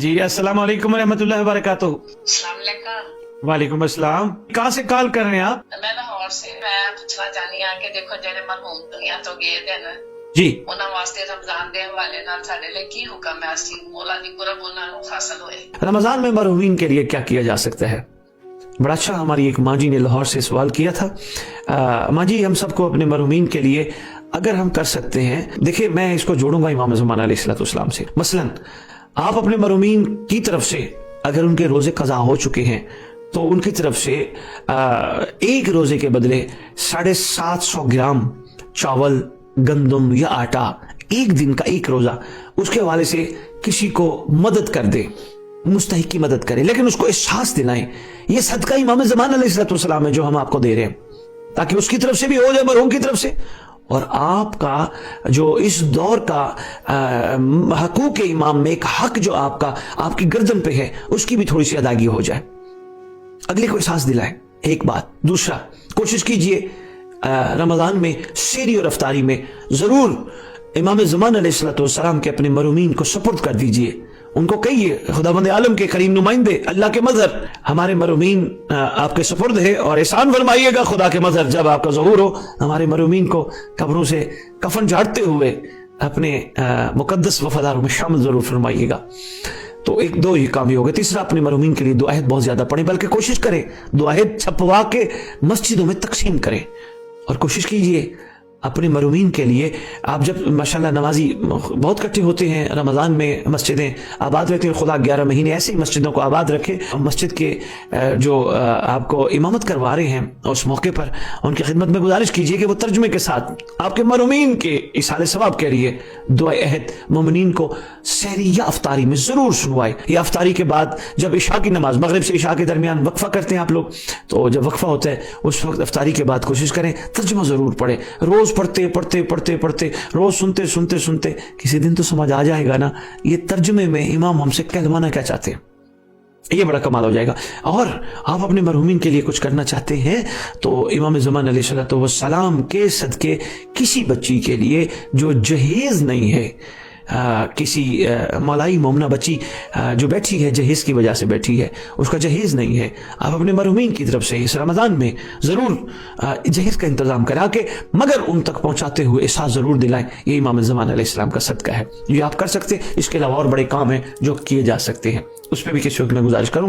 जी अस्सलाम वालेकुम रहमतुल्लाहि व बरकातुहू। अस्सलाम वालेकुम। वालेकुम अस्सलाम। कहाँ से कॉल कर रहे हैं आप? मैं लाहौर से मैं पूछना चाहनी हाँ कि देखो जेडे मरहूम दुनिया तो गए दे ना जी उन्हां वास्ते रमजान दे हवाले नाल साडे लिए की हुक्म है असी मौला दी कुरब उन्हां नूं हासिल होए। रमजान में मरहूमीन के लिए क्या किया जा सकता है? बड़ा अच्छा, हमारी एक माँ जी ने लाहौर से सवाल किया था। माँ जी, हम सबको अपने मरहूमीन के लिए अगर हम कर सकते हैं, देखिए मैं इसको जोड़ूंगा इमाम ज़मान अलैहिस्सलाम से। मसलन आप अपने मरहूमीन की तरफ से अगर उनके रोजे कज़ा हो चुके हैं तो उनकी तरफ से एक रोजे के बदले 750 ग्राम चावल, गंदम या आटा, एक दिन का एक रोजा, उसके हवाले से किसी को मदद कर दे, मुस्तहिक की मदद करे, लेकिन उसको एहसास दिलाएं ये सदका इमाम ज़मान अलैहिस्सलाम है जो हम आपको दे रहे हैं, ताकि उसकी तरफ से भी हो जाए, मरहूम की तरफ से, और आपका जो इस दौर का हकूक इमाम में एक हक जो आपका आपकी गर्दन पे है उसकी भी थोड़ी सी अदायगी हो जाए, अगले को एहसास दिलाए। एक बात। दूसरा, कोशिश कीजिए रमजान में सेरी और अफ्तारी में जरूर इमाम ज़मान अलैहिस्सलाम के अपने मरहूमीन को सपुर्द कर दीजिए। उनको कहिए, खुदावंद आलम के करीम नुमाइंदे, अल्लाह के मज़हर, हमारे मरहूमीन आपके सपुर्द है और एहसान फरमाइएगा खुदा के मज़हर, जब आपका ज़हूर हो हमारे मरहूमीन को कब्रों से कफन झाड़ते हुए अपने मुकद्दस वफादारों में शामिल जरूर फरमाइएगा। तो एक दो ही काम ही हो गए। तीसरा, अपने मरहूमीन के लिए दुआएं बहुत ज्यादा पढ़ें, बल्कि कोशिश करें दुआएं छपवा के मस्जिदों में तकसीम करें, और कोशिश कीजिए अपने मरहूमीन के लिए। आप जब माशाल्लाह नमाजी बहुत इकट्ठे होते हैं रमज़ान में, मस्जिदें आबाद रहती हैं, खुदा 11 महीने ऐसी मस्जिदों को आबाद रखे। मस्जिद के जो आपको इमामत करवा रहे हैं उस मौके पर उनकी खिदमत में गुजारिश कीजिए कि वो तर्जुमे के साथ आपके मरहूमीन के इसाले सवाब के लिए दुआ अहद मोमिनीन को सहरी या अफ्तारी में जरूर सुनवाए। या अफ्तारी के बाद जब इशा की नमाज, मगरिब से इशा के दरमियान वक्फा करते हैं आप लोग, तो जब वक्फा होता है उस वक्त अफ्तारी के बाद कोशिश करें तर्जुमा जरूर पढ़े। रोज पढ़ते पढ़ते पढ़ते पढ़ते रोज सुनते सुनते सुनते किसी दिन तो समझ आ जाएगा ना ये तर्जुमे में इमाम हमसे कहलवाना क्या चाहते हैं, ये बड़ा कमाल हो जाएगा। और आप अपने मरहूमीन के लिए कुछ करना चाहते हैं तो इमाम ज़मान अलैहिस्सलाम के सदके किसी बच्ची के लिए जो जहेज नहीं है, किसी मौलाई मोमना बच्ची जो बैठी है जहेज की वजह से बैठी है, उसका जहेज नहीं है, आप अपने मरहूमीन की तरफ से इस रमज़ान में ज़रूर जहेज का इंतज़ाम करा के मगर उन तक पहुँचाते हुए एहसास ज़रूर दिलाएं। ये इमाम ज़मान अलैहिस्सलाम का सदका है, ये आप कर सकते हैं। इसके अलावा और बड़े काम हैं जो किए जा सकते हैं, उस पर भी किसी वक्त मैं गुजारिश करूँगा।